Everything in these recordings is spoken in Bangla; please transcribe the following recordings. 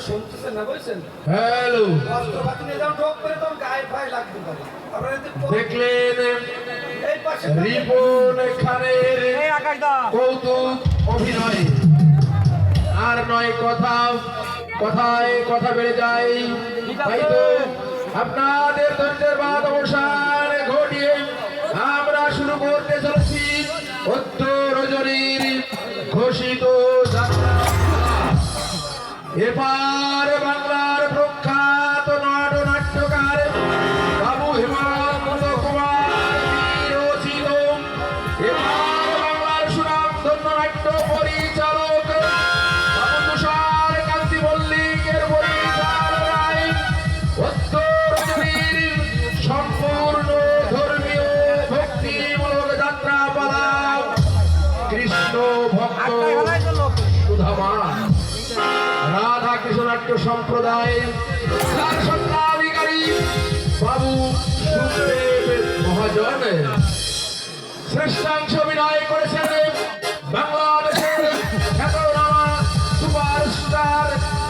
শুনতেছেন না বলছেন? হ্যালো, অস্ত্রপাতি নিয়ে যাও, ঢোক করে তোর গায়ে ফায়ে লাগতে পারে। আপনারা দেখলেন এই পাশে রিপন খানের কৌতুক অভিনয়। আর নয় কথা, কথায় কথা বেড়ে যায়। তাই তো আপনাদের ধৈর্যের বাদ অবসান ঘটিয়ে আমরা শুরু করতে চলেছি উত্তর রজনীর ঘোষিত যাত্রা। এবার বাংলার প্রখ্যাত নাট্যকার বাবু হেমন্ত কুমার রচিত, এবার বাংলার সুনামধন্য নাট্য পরিচালক বাবু তুষার কান্তি মল্লিকের পরিচালনায় উত্তর রজনীর সম্পূর্ণ ধর্মীয় ভক্তিমূলক যাত্রাপালা কৃষ্ণ ভক্ত সুধামা রাধা কৃষ্ণ নাট্য সম্প্রদায় সত্তাধিকারী বাবু সুখদেব মহাজন শ্রেষ্ঠাংশ অভিনয় করেছেন বাংলাদেশের খ্যাতনামা সুপারস্টার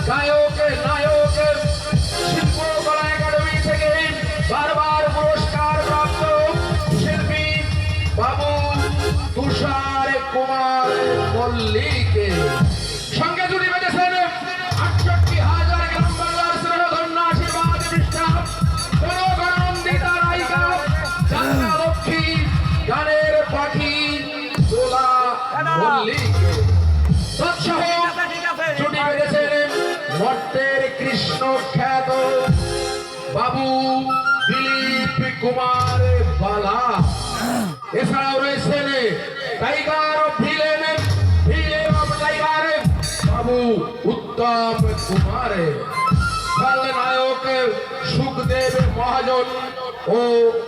গায়ক নায়ক শিল্পকলা একাডেমি থেকে বারবার পুরস্কার প্রাপ্ত শিল্পী বাবু তুষার কুমার মল্লিক। সঙ্গে জুড়ে বেঁধেছেন ৬৮,০০০ গ্রাম বাংলার স্নেহধন্য আশীর্বাদ পৃষ্ঠা জনগণনন্দিতা নায়িকা যাত্রা লক্ষ্মী গানের পাখি দোলা মল্লিক। তৎসহ জুটি বেঁধেছেন মর্তের কৃষ্ণ খ্যাত বাবু দিলীপ কুমার বালা। এছাড়াও রয়েছেন tiger of villain, villain of tiger বাবু উত্তম কুমার, খলনায়ক সুখদেব মহাজন ও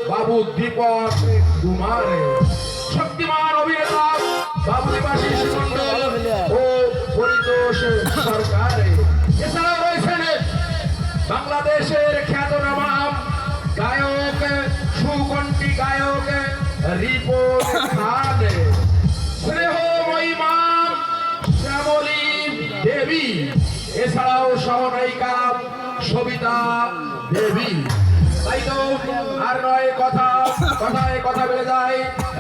বাবু দীপক কুমার, শক্তিমান অভিনেতা বাবু দেবাশিস মন্ডল ও পরিতোষ সরকার। এছাড়াও রয়েছেন বাংলাদেশের খ্যাতনামা গায়ক সুকণ্ঠী গায়ক রিপন খান, স্নেহময়ী মা শ্যামলী দেবী, এছাড়াও সহনায়িকা সবিতা দেবী। তাই তো আর নয় কথা, কথায় কথা বেড়ে যায়।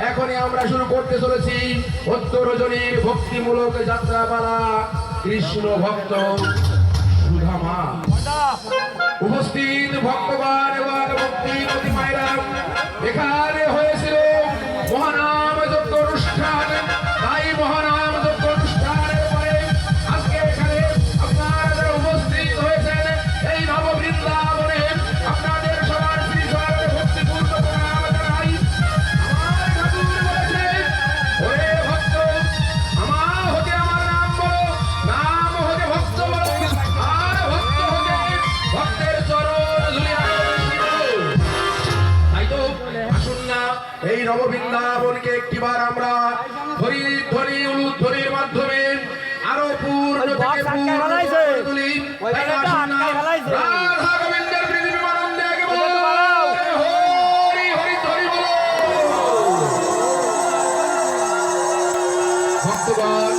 এখনই আমরা শুরু করতে চলেছি উত্তর রজনীর ভক্তিমূলক যাত্রাপালা কৃষ্ণ ভক্ত সুধামা। উপস্থিত ভক্তগণ এবং ভক্তিমতী মায়েরা, এখানে হয়েছিল মহানাম যজ্ঞ অনুষ্ঠান। তাই মহানাম যজ্ঞ অনুষ্ঠানের পরে আজকে এখানে আপনারা উপস্থিত হয়েছেন এই নববৃন্দাবনে আপনাদের সবার শ্রী চরণে ভক্তিপূর্ণ প্রণাম জানাই। আমার ঠাকুর বলেছে, ওরে ভক্ত আমার হতে আমার নাম বলো, নাম হতে ভক্ত বলো, আর ভক্ত হতে ভক্তের চরণ ধুলিয়া। তাই তো আসুন না এই নববৃন্দাবনকে একটিবার আমরা ধ্বনি উলুধ্বনির মাধ্যমে আরো পূর্ণ থেকে পূর্ণ করে তুলি। তাই আসুন না রাধা গোবিন্দের পৃথিবী আনন্দে একেবারে হরি হরি ধ্বনি বলো। ভক্তগণ,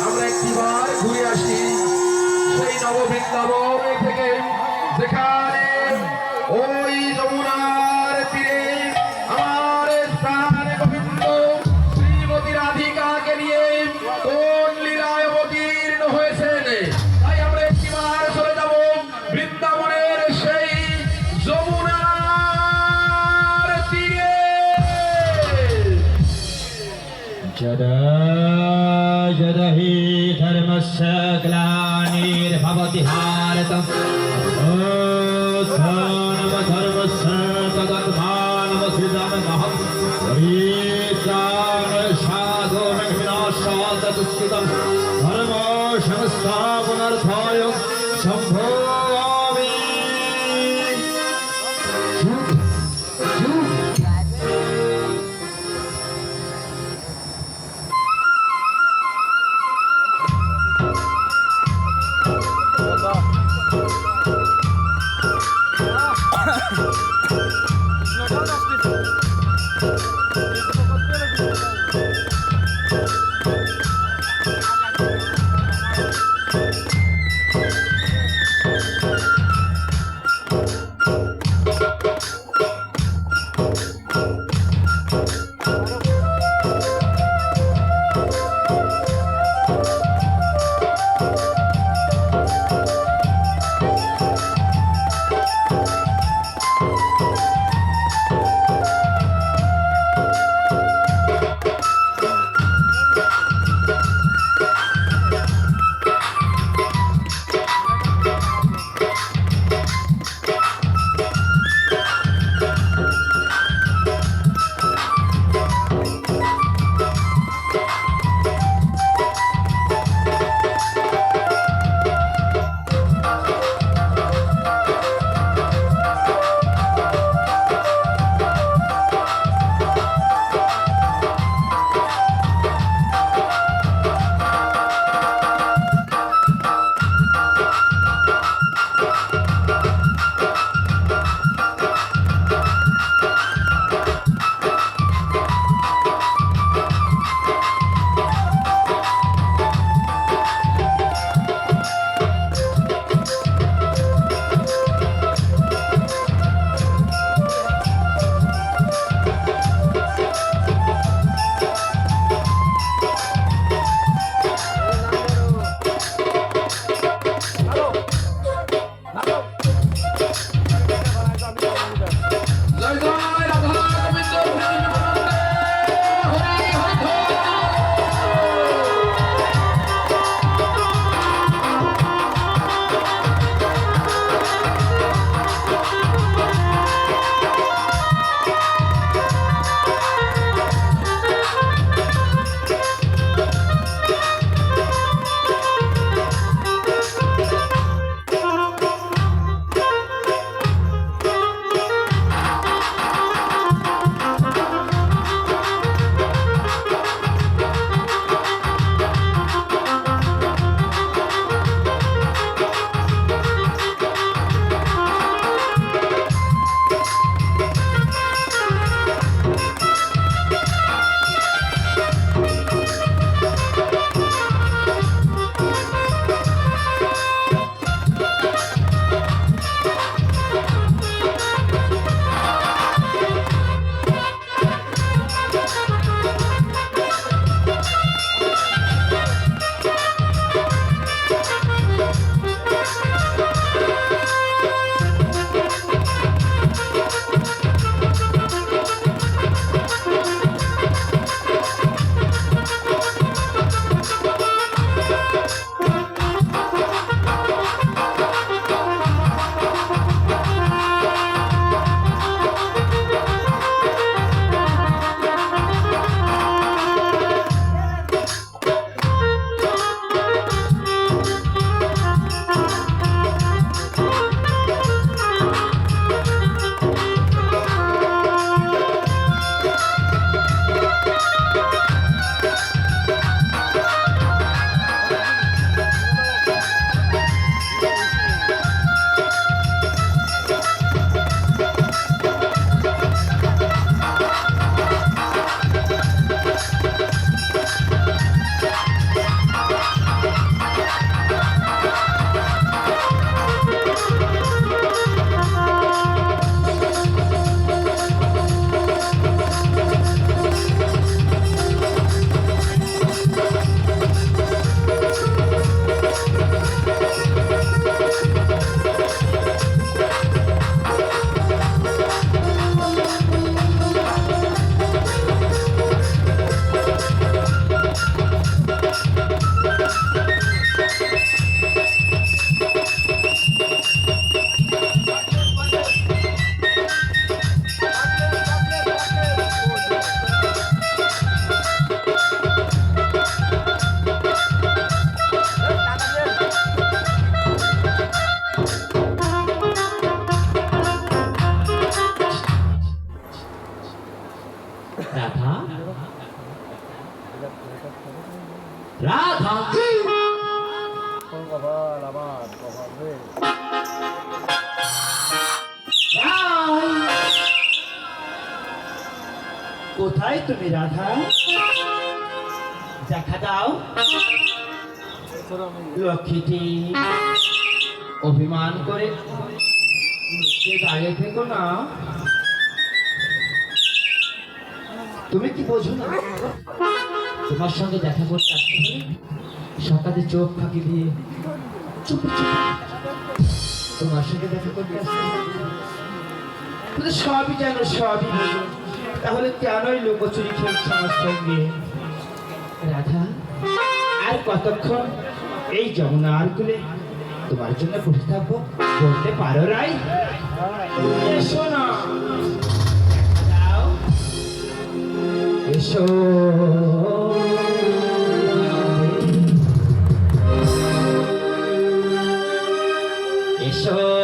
আমরা একটিবার ঘুরে আসি সেই নববৃন্দাবন থেকে, যেখানে ওই যমুনার তীরে আমার প্রাণ গোবিন্দ শ্রীমতী রাধিকাকে নিয়ে কোন লীলায় অবতীর্ণ হয়েছেন। তাই আমরা একটিবার চলে যাব বৃন্দাবনের সেই যমুনার তীরে। যদা যদা হি ধর্মস্য গ্লানির্ভবতি ভারতম অবসানম ধর্মস্য তদাত্মানমসৃজনমহং পরিত্রাণ সাধন বিনাশাৎ দুঃখিতম ধর্ম সংস্থাপনার্থায় সম্ভবামি। কোথায় তুমি রাধা? দেখা দাও। লক্ষ্মীটি অভিমান করে দাঁড়িয়ে থেকো না। তুমি কি বোঝো না? তোমার সঙ্গে দেখা করতে আসতে হলে সকালে চোখ ফাঁকি দিয়ে চুপি চুপি তোমার সঙ্গে দেখা করতে আসতে হবে। তুমি তো সবই জানো, সবই বোঝো, তাহলে কেনই লুকোচুরি খেলছো আমার সঙ্গে? রাধা, আর কতক্ষণ এই যমুনার কুলে তোমার জন্য বসে থাকবো? বলতে পারো রাই? এসো না, দাও, এসো। এসো